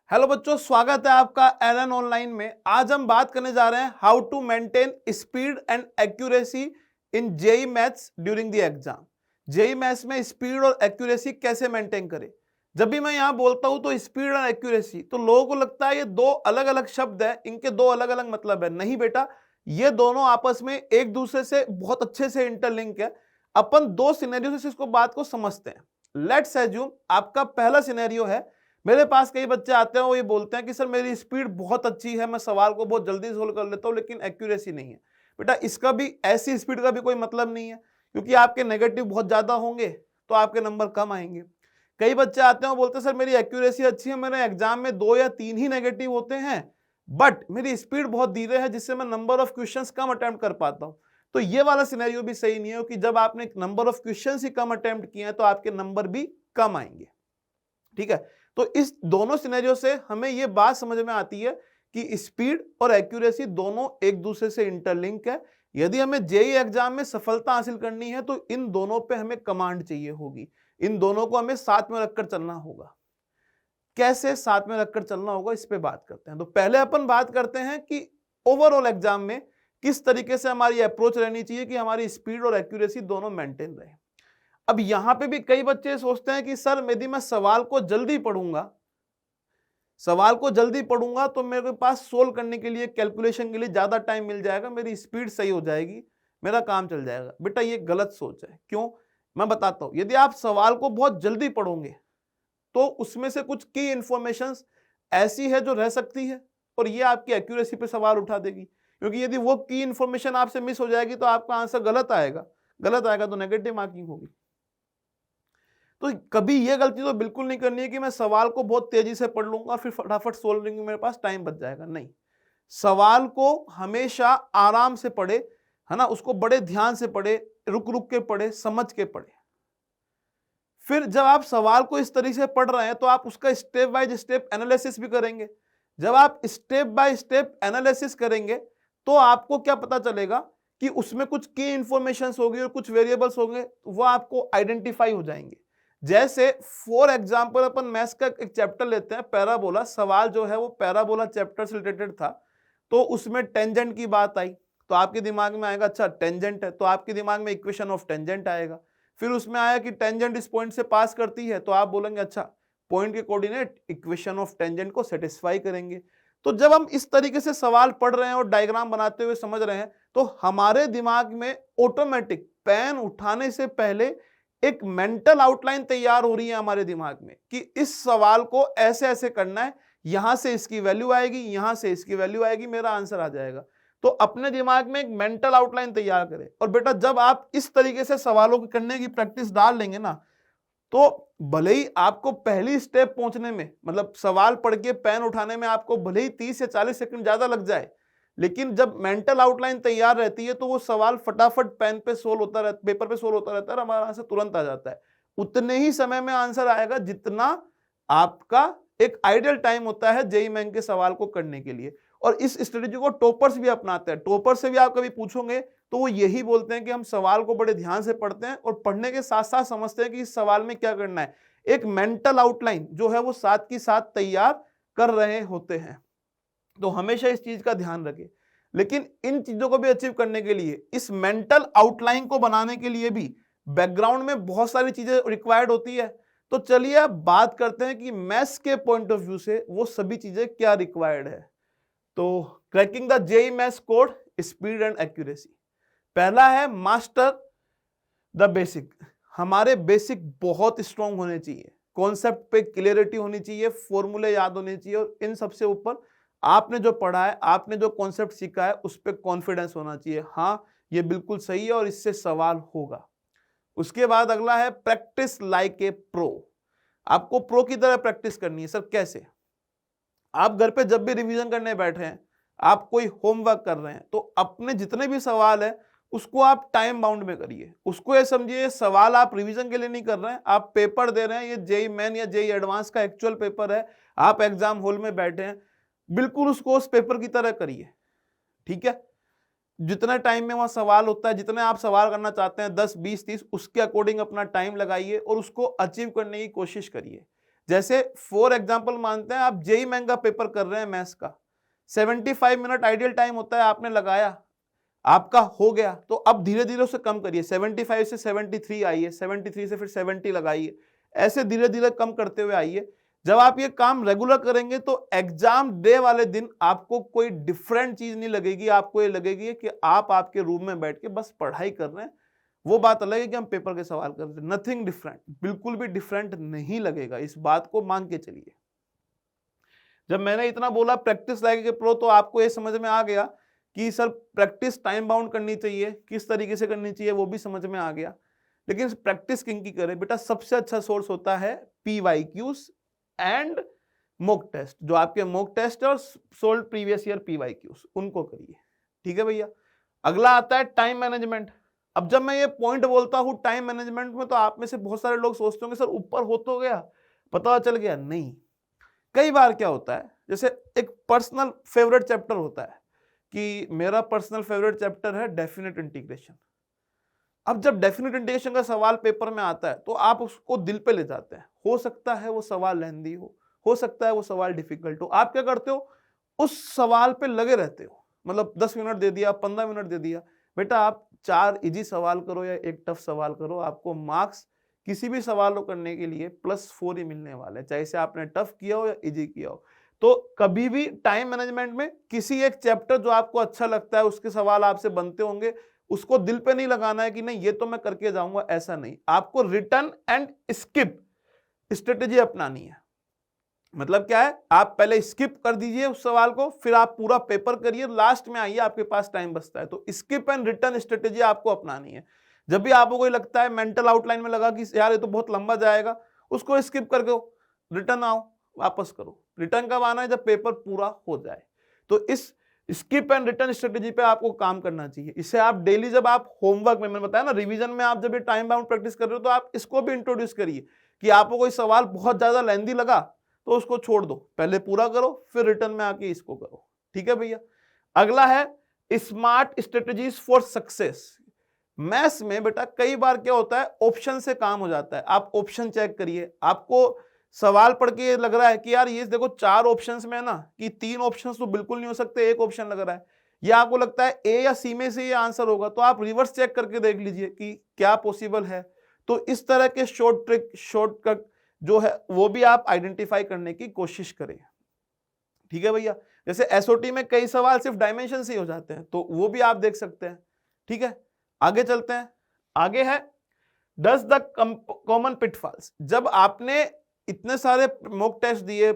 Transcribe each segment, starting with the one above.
Hello बच्चों, स्वागत है आपका एलन ऑनलाइन में। आज हम बात करने जा रहे हैं how to maintain speed and accuracy in JEE maths during the exam. JEE maths में स्पीड और एक्यूरेसी कैसे मेंटेन करें। जब भी मैं यहां बोलता हूं तो स्पीड और एक्यूरेसी, तो लोगों को लगता है ये दो अलग अलग शब्द है, इनके दो अलग अलग मतलब है। नहीं बेटा, ये दोनों आपस में एक दूसरे से बहुत अच्छे से इंटरलिंक है। अपन दो सिनेरियो से इसको बात को समझते हैं। लेट्स एज्यूम आपका पहला सिनेरियो है, मेरे पास कई बच्चे आते हैं, वो ये बोलते हैं कि सर मेरी स्पीड बहुत अच्छी है, मैं सवाल को बहुत जल्दी सोल्व कर लेता हूं, लेकिन एक्यूरेसी नहीं है। बेटा इसका भी, ऐसी स्पीड का भी कोई मतलब नहीं है, क्योंकि आपके नेगेटिव बहुत ज्यादा होंगे तो आपके नंबर कम आएंगे। कई बच्चे आते हैं, वो बोलते हैं सर मेरी एक्यूरेसी अच्छी है, मेरे एग्जाम में 2 या 3 ही नेगेटिव होते हैं, बट मेरी स्पीड बहुत धीरे है, जिससे मैं number of questions come attempt कर पाता हूं। तो ये वाला सिनेरियो भी सही नहीं है, कि जब आपने number of questions he come attempt किए हैं तो आपके नंबर भी कम आएंगे। ठीक है, तो इस दोनों सिनेरियो से हमें यह बात समझ में आती है कि स्पीड और एक्यूरेसी दोनों एक दूसरे से इंटरलिंक है। यदि हमें जेईई एग्जाम में सफलता हासिल करनी है तो इन दोनों पे हमें कमांड चाहिए होगी, इन दोनों को हमें साथ में रखकर चलना होगा। कैसे साथ में रखकर चलना होगा, इस पे बात करते हैं। तो पहले अपन बात करते हैं कि ओवरऑल एग्जाम में किस तरीके से हमारी अप्रोच रहनी चाहिए कि हमारी स्पीड और एक्यूरेसी दोनों मेंटेन रहे। अब यहां पे भी कई बच्चे सोचते हैं कि सर यदि मैं सवाल को जल्दी पढ़ूंगा तो मेरे पास सोल्व करने के लिए, कैलकुलेशन के लिए ज्यादा टाइम मिल जाएगा, मेरी स्पीड सही हो जाएगी, मेरा काम चल जाएगा। बेटा ये गलत सोच है। क्यों, मैं बताता हूं। यदि आप सवाल को बहुत जल्दी पढ़ोगे तो उसमें से कुछ की इंफॉर्मेशन ऐसी है जो रह सकती है, और ये आपकी एक्यूरेसी पे सवाल उठा देगी। क्योंकि यदि वो की इंफॉर्मेशन आपसे मिस हो जाएगी तो आपका आंसर गलत आएगा तो नेगेटिव मार्किंग होगी। तो कभी ये गलती तो बिल्कुल नहीं करनी है कि मैं सवाल को बहुत तेजी से पढ़ लूंगा फिर फटाफट सोल्व करेंगे, मेरे पास टाइम बच जाएगा। नहीं, सवाल को हमेशा आराम से पढ़े, है ना, उसको बड़े ध्यान से पढ़े, रुक रुक के पढ़े, समझ के पढ़े। फिर जब आप सवाल को इस तरीके से पढ़ रहे हैं तो आप उसका स्टेप बाय स्टेप एनालिसिस भी करेंगे। जब आप स्टेप बाय स्टेप एनालिसिस करेंगे तो आपको क्या पता चलेगा कि उसमें कुछ की इंफॉर्मेशन होगी और कुछ वेरिएबल्स होंगे, वो आपको आइडेंटिफाई हो जाएंगे। जैसे फॉर एग्जाम्पल अपन मैथ्स का एक चैप्टर लेते हैं, पैराबोला। सवाल जो है वो पैराबोला चैप्टर से रिलेटेड था, तो उसमें टेंजेंट की बात आई तो आपके दिमाग में आएगा अच्छा टेंजेंट है, तो आपके दिमाग में इक्वेशन ऑफ टेंजेंट आएगा। फिर उसमें आया कि टेंजेंट इस पॉइंट से पास करती है, तो आप बोलेंगे अच्छा पॉइंट के कोऑर्डिनेट इक्वेशन ऑफ टेंजेंट को सेटिस्फाई करेंगे। तो जब हम इस तरीके से सवाल पढ़ रहे हैं और डायग्राम बनाते हुए समझ रहे हैं तो हमारे दिमाग में ऑटोमेटिक पेन उठाने से पहले एक मेंटल आउटलाइन तैयार हो रही है हमारे दिमाग में कि इस सवाल को ऐसे ऐसे करना है, यहां से इसकी वैल्यू आएगी, यहां से इसकी वैल्यू आएगी, मेरा आंसर आ जाएगा। तो अपने दिमाग में एक मेंटल आउटलाइन तैयार करें। और बेटा जब आप इस तरीके से सवालों को करने की प्रैक्टिस डाल लेंगे ना, तो भले ही आपको पहली स्टेप पहुंचने में, मतलब सवाल पढ़ के पेन उठाने में आपको भले ही 30 या 40 सेकंड ज्यादा लग जाए, लेकिन जब मेंटल आउटलाइन तैयार रहती है तो वो सवाल फटाफट पेन पे सोल्व होता रहता, पेपर पे सोल्व होता रहता है, हमारा आंसर तुरंत आ जाता है। उतने ही समय में आंसर आएगा जितना आपका एक आइडियल टाइम होता है जेईई मेन के सवाल को करने के लिए। और इस स्ट्रेटेजी को टॉपर्स भी अपनाते हैं। टॉपर से भी आप कभी पूछोगे तो वो यही बोलते हैं कि हम सवाल को बड़े ध्यान से पढ़ते हैं और पढ़ने के साथ साथ समझते हैं कि इस सवाल में क्या करना है। एक मेंटल आउटलाइन जो है वो साथ की साथ तैयार कर रहे होते हैं। तो हमेशा इस चीज का ध्यान रखें। लेकिन इन चीजों को भी अचीव करने के लिए, इस मेंटल आउटलाइन को बनाने के लिए भी बैकग्राउंड में बहुत सारी चीजें रिक्वायर्ड होती है। तो चलिए अब बात करते हैं कि मैथ्स के पॉइंट ऑफ व्यू से वो सभी चीजें क्या रिक्वायर्ड है। तो cracking the JEE maths code, speed and accuracy. पहला है मास्टर द बेसिक। हमारे बेसिक बहुत स्ट्रांग होने चाहिए, कॉन्सेप्ट पे क्लियरिटी होनी चाहिए, फॉर्मूले याद होने चाहिए, और इन सबसे ऊपर आपने जो पढ़ा है, आपने जो कॉन्सेप्ट सीखा है, उस पर कॉन्फिडेंस होना चाहिए। हाँ ये बिल्कुल सही है और इससे सवाल होगा। उसके बाद अगला है प्रैक्टिस लाइक ए प्रो। आपको प्रो की तरह प्रैक्टिस करनी है। सर कैसे? आप घर पे जब भी रिवीजन करने बैठे हैं, आप कोई होमवर्क कर रहे हैं, तो अपने जितने भी सवाल है उसको आप टाइम बाउंड में करिए। उसको ये समझिए सवाल आप रिवीजन के लिए नहीं कर रहे हैं, आप पेपर दे रहे हैं। ये जेईई मेन या जेईई एडवांस का एक्चुअल पेपर है, आप एग्जाम हॉल में बैठे हैं, बिल्कुल उसको उस पेपर की तरह करिए। ठीक है, जितना टाइम में वहां सवाल होता है, जितने आप सवाल करना चाहते हैं 10, 20, 30, उसके अकॉर्डिंग अपना टाइम लगाइए और उसको अचीव करने की कोशिश करिए। जैसे फॉर एग्जांपल मानते हैं आप जेई मेन का पेपर कर रहे हैं मैथ्स का, 75 मिनट आइडियल टाइम होता है, आपने लगाया, आपका हो गया, तो अब धीरे धीरे उसे कम करिए, 75 से 73 आइए, 73 से फिर 70 लगाइए, ऐसे धीरे धीरे कम करते हुए आइए। जब आप ये काम रेगुलर करेंगे तो एग्जाम डे वाले दिन आपको कोई डिफरेंट चीज नहीं लगेगी, आपको ये लगेगी कि आप आपके रूम में बैठ के बस पढ़ाई कर रहे हैं। वो बात अलग है कि हम पेपर के सवाल कर रहे हैं, नथिंग डिफरेंट, बिल्कुल भी डिफरेंट नहीं लगेगा, इस बात को मान के चलिए। जब मैंने इतना बोला प्रैक्टिस लाइक ए प्रो, तो आपको ये समझ में आ गया कि सर प्रैक्टिस टाइम बाउंड करनी चाहिए, किस तरीके से करनी चाहिए वो भी समझ में आ गया। लेकिन प्रैक्टिस किन की करें बेटा? सबसे अच्छा सोर्स होता है PYQs एंड मॉक टेस्ट, जो आपके मॉक टेस्ट और सोल्ड प्रीवियस ईयर PYQs, उनको करिए। ठीक है भैया। अगला आता है टाइम मैनेजमेंट। अब जब मैं ये पॉइंट बोलता हूं टाइम मैनेजमेंट में, तो आप में से बहुत सारे लोग सोचते होंगे सर ऊपर हो तो गया, पता चल गया। नहीं, कई बार क्या होता है, जैसे एक पर्सनल फेवरेट चैप्टर होता है कि मेरा पर्सनल फेवरेट चैप्टर है डेफिनेट इंटीग्रेशन। अब जब डेफिनेट इंटीग्रेशन का सवाल पेपर में आता है तो आप उसको दिल पे ले जाते हैं। हो सकता है वो सवाल लेंदी हो सकता है वो सवाल डिफिकल्ट हो। आप क्या करते हो, उस सवाल पे लगे रहते हो, मतलब 10 मिनट दे दिया, 15 मिनट दे दिया। बेटा आप 4 इजी सवाल करो या एक टफ सवाल करो, आपको मार्क्स किसी भी सवाल को करने के लिए +4 ही मिलने वाले, चाहे से आपने टफ किया हो या इजी किया हो। तो कभी भी टाइम मैनेजमेंट में किसी एक चैप्टर जो आपको अच्छा लगता है उसके सवाल आपसे बनते होंगे, उसको दिल पे नहीं लगाना है कि नहीं ये तो मैं करके जाऊंगा, ऐसा नहीं। आपको रिटर्न एंड स्किप स्ट्रेटेजी अपनानी है। मतलब क्या है, आप पहले स्किप कर दीजिए उस सवाल को, फिर आप पूरा पेपर करिए, लास्ट में आइए, आपके पास टाइम बचता है। तो स्किप एंड रिटर्न स्ट्रेटेजी आपको अपनानी है। जब भी आपको कोई लगता है मेंटल आउटलाइन में लगा कि यार ये तो बहुत लंबा जाएगा, उसको स्किप करके रिटर्न आओ, वापस करो। रिटर्न कब आना है? जब पेपर पूरा हो जाए। तो इस स्किप एंड रिटर्न स्ट्रेटेजी पे आपको काम करना चाहिए। इसे आप डेली जब आप होमवर्क में, मैंने बताया ना रिवीजन में, आप जब ये टाइम बाउंड प्रैक्टिस कर रहे हो तो आप इसको भी इंट्रोड्यूस करिए कि आपको कोई सवाल बहुत ज्यादा लेंदी लगा तो उसको छोड़ दो, पहले पूरा करो, फिर रिटर्न में आके इसको करो। ठीक है भैया। अगला है smart strategies for success. Maths में बेटा कई बार क्या होता है, ऑप्शन से काम हो जाता है। आप ऑप्शन चेक करिए, आपको सवाल पढ़ के लग रहा है कि यार ये देखो 4 ऑप्शंस में है ना, कि 3 ऑप्शंस तो बिल्कुल नहीं हो सकते, एक ऑप्शन लग रहा है, या आपको लगता है ए या सी में से ये आंसर होगा, तो आप रिवर्स चेक करके देख लीजिए कि क्या पॉसिबल है। तो इस तरह के शॉर्ट ट्रिक, शॉर्टकट जो है वो भी आप आइडेंटिफाई करने की कोशिश करें। ठीक है भैया। जैसे एसओटी में कई सवाल सिर्फ डायमेंशन से ही हो जाते हैं, तो वो भी आप देख सकते हैं। ठीक है, आगे चलते हैं। आगे है 10 द कॉमन पिटफॉल्स। जब आपने इतने सारे मॉक टेस्ट दिए,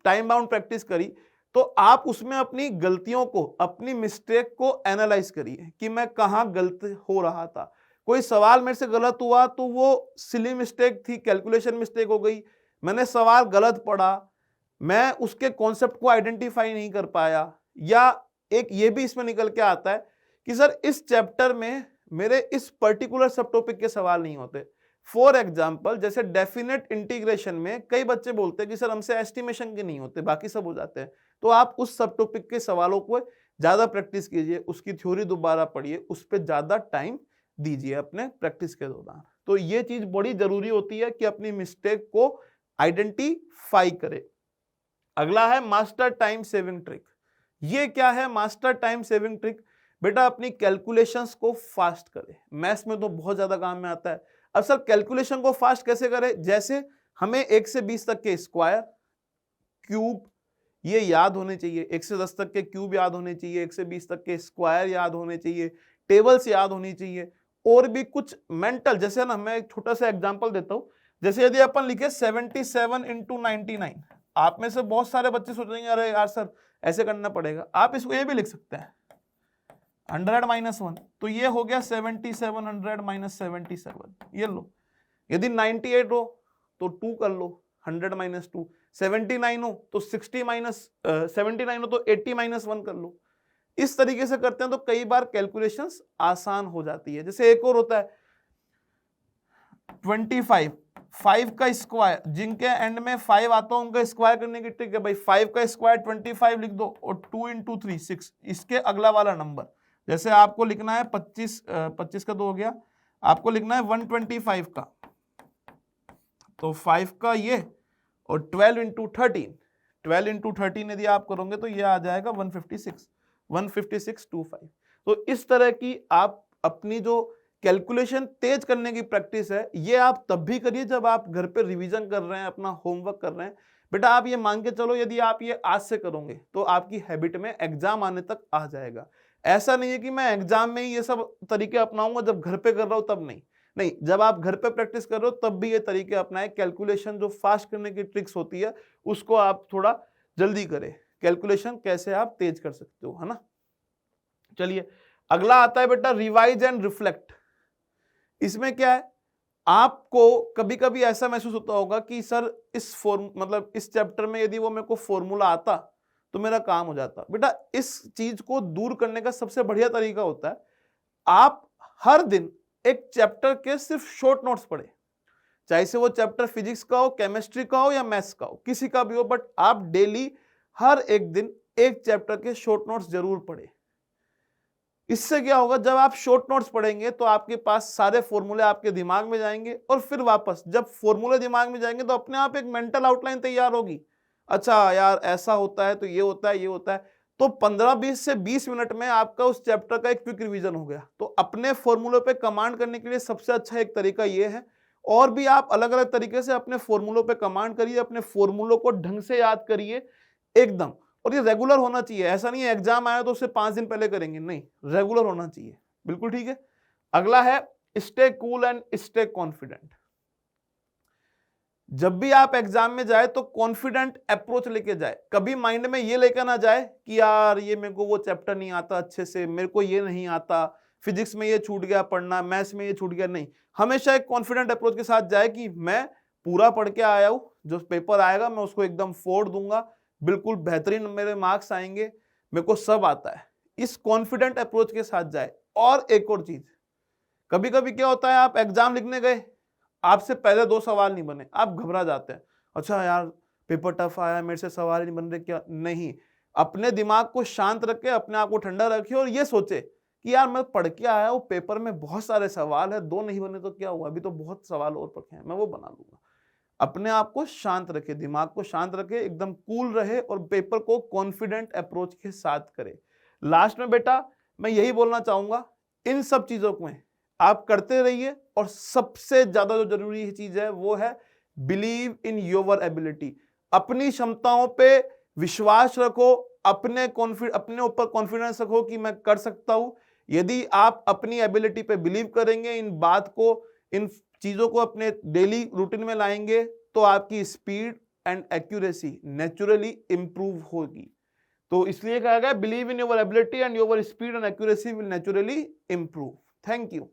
टाइम बाउंड प्रैक्टिस करी, तो आप उसमें अपनी गलतियों को, अपनी मिस्टेक को एनालाइज करिए कि मैं कहां गलत हो रहा था। कोई सवाल मेरे से गलत हुआ तो वो सिली मिस्टेक थी, कैलकुलेशन मिस्टेक हो गई, मैंने सवाल गलत पढ़ा, मैं उसके कॉन्सेप्ट को आइडेंटिफाई नहीं कर पाया, या एक ये भी इसमें निकल के आता है कि सर इस चैप्टर में मेरे इस पर्टिकुलर सब टॉपिक के सवाल नहीं होते। फॉर एग्जाम्पल जैसे डेफिनेट इंटीग्रेशन में कई बच्चे बोलते हैं कि सर हमसे एस्टिमेशन के नहीं होते, बाकी सब हो जाते हैं। तो आप उस सब टॉपिक के सवालों को ज्यादा प्रैक्टिस कीजिए, उसकी थ्योरी दोबारा पढ़िए, उस पर ज्यादा टाइम दीजिए अपने प्रैक्टिस के दौरान। तो ये चीज बड़ी जरूरी होती है कि अपनी मिस्टेक को आइडेंटिफाई करे। अगला है मास्टर टाइम सेविंग ट्रिक। ये क्या है मास्टर टाइम सेविंग ट्रिक? बेटा अपनी कैलकुलेशंस को फास्ट करे। मैथ्स में तो बहुत ज्यादा काम में आता है। अब सर कैलकुलेशन को फास्ट कैसे करें? जैसे हमें 1 से 20 तक के स्क्वायर, क्यूब ये याद होने चाहिए, 1 से 10 तक के क्यूब याद होने चाहिए, 1 से 20 तक के स्क्वायर याद होने चाहिए, टेबल्स याद होनी चाहिए, और भी कुछ मेंटल। जैसे ना मैं एक छोटा सा एग्जांपल देता हूं, जैसे यदि अपन लिखे 77 × 99, आप में से बहुत सारे बच्चे सोचेंगे अरे यार सर ऐसे करना पड़ेगा। आप इसको ये भी लिख सकते हैं 100 - 1, तो ये हो गया 7700 - 77, ये लो। यदि 98 हो तो 2 कर लो, 100 - 2। 79 हो तो 79 हो तो 80 - 1 कर लो। इस तरीके से करते हैं तो कई बार कैलकुलेशंस आसान हो जाती है। जैसे एक और होता है 25, 5 का स्क्वायर, जिनके एंड में 5 आता है उनका स्क्वायर करने की ट्रिक है भाई। 5 का स्क्वायर 25 लिख दो, और 2 × 3 6, इसके अगला वाला नंबर। जैसे आपको लिखना है 25 का तो हो गया, आपको लिखना है 125 का, तो 5 का ये और 12 इंटू 13 यदि आप करोगे तो ये आ जाएगा 15625। तो इस तरह की आप अपनी जो कैलकुलेशन तेज करने की प्रैक्टिस है, ये आप तब भी करिए जब आप घर पे रिवीजन कर रहे हैं, अपना होमवर्क कर रहे हैं। बेटा आप ये मान के चलो, यदि आप ये आज से करोगे तो आपकी हैबिट में एग्जाम आने तक आ जाएगा। ऐसा नहीं है कि मैं एग्जाम में ही ये सब तरीके अपनाऊंगा, जब घर पे कर रहा हूं तब नहीं। नहीं, जब आप घर पे प्रैक्टिस कर रहे हो तब भी ये तरीके अपनाएं। कैलकुलेशन जो फास्ट करने की ट्रिक्स होती है उसको आप थोड़ा जल्दी करें। कैलकुलेशन कैसे आप तेज कर सकते हो, है ना। चलिए अगला आता है बेटा रिवाइज एंड रिफ्लेक्ट। इसमें क्या है, आपको कभी कभी ऐसा महसूस होता होगा कि सर इस चैप्टर में यदि वो मेरे को फॉर्मूला आता तो मेरा काम हो जाता। बेटा इस चीज को दूर करने का सबसे बढ़िया तरीका होता है, आप हर दिन एक चैप्टर के सिर्फ शॉर्ट नोट्स पढ़े, चाहे से वो चैप्टर फिजिक्स का हो, केमिस्ट्री का हो या मैथ्स का हो, किसी का भी हो, बट आप डेली हर एक दिन एक चैप्टर के शॉर्ट नोट्स जरूर पढ़े। इससे क्या होगा, जब आप शॉर्ट नोट्स पढ़ेंगे तो आपके पास सारे फॉर्मूले आपके दिमाग में जाएंगे, और फिर वापस जब फॉर्मूले दिमाग में जाएंगे तो अपने आप एक मेंटल आउटलाइन तैयार होगी। अच्छा यार ऐसा होता है तो ये होता है, ये होता है, तो 15-20 से 20 मिनट में आपका उस चैप्टर का एक क्विक रिवीजन हो गया। तो अपने फॉर्मूले पे कमांड करने के लिए सबसे अच्छा एक तरीका ये है। और भी आप अलग अलग तरीके से अपने फॉर्मूलों पे कमांड करिए, अपने फॉर्मूलों को ढंग से याद करिए एकदम। और ये रेगुलर होना चाहिए, ऐसा नहीं है एग्जाम आया तो उससे 5 दिन पहले करेंगे, नहीं, रेगुलर होना चाहिए। बिल्कुल ठीक है। अगला है stay cool and stay confident. जब भी आप एग्जाम में जाए तो कॉन्फिडेंट अप्रोच लेके जाए। कभी माइंड में ये लेकर ना जाए कि यार ये मेरे को वो चैप्टर नहीं आता अच्छे से, मेरे को ये नहीं आता, फिजिक्स में ये छूट गया पढ़ना, मैथ्स में ये छूट गया। नहीं, हमेशा एक कॉन्फिडेंट अप्रोच के साथ जाए कि मैं पूरा पढ़ के आया हूं, जो पेपर आएगा मैं उसको एकदम फोड़ दूंगा, बिल्कुल बेहतरीन मेरे मार्क्स आएंगे, मेरे को सब आता है। इस कॉन्फिडेंट अप्रोच के साथ जाए। और एक और चीज, कभी कभी क्या होता है, आप एग्जाम लिखने गए, आपसे पहले 2 सवाल नहीं बने, आप घबरा जाते हैं, अच्छा यार पेपर टफ आया, मेरे से सवाल ही नहीं बन रहे क्या। नहीं, अपने दिमाग को शांत रखे, अपने आप को ठंडा रखे और ये सोचे कि यार मैं पढ़ के आया हूं, पेपर में बहुत सारे सवाल है, 2 नहीं बने तो क्या हुआ, अभी तो बहुत सवाल और पढ़े हैं, मैं वो बना लूंगा। अपने आप को शांत रखे, दिमाग को शांत रखे, एकदम कूल रहे और पेपर को कॉन्फिडेंट अप्रोच के साथ करे। लास्ट में बेटा मैं यही बोलना चाहूंगा, इन सब चीजों को आप करते रहिए, और सबसे ज्यादा जो जरूरी चीज है वो है बिलीव इन योर एबिलिटी। अपनी क्षमताओं पे विश्वास रखो, अपने ऊपर कॉन्फिडेंस रखो कि मैं कर सकता हूं। यदि आप अपनी एबिलिटी पे बिलीव करेंगे, इन बात को, इन चीजों को अपने डेली रूटीन में लाएंगे, तो आपकी speed and accuracy naturally improve होगी। तो इसलिए कहा गया believe in your ability and your speed and accuracy will naturally improve. Thank you.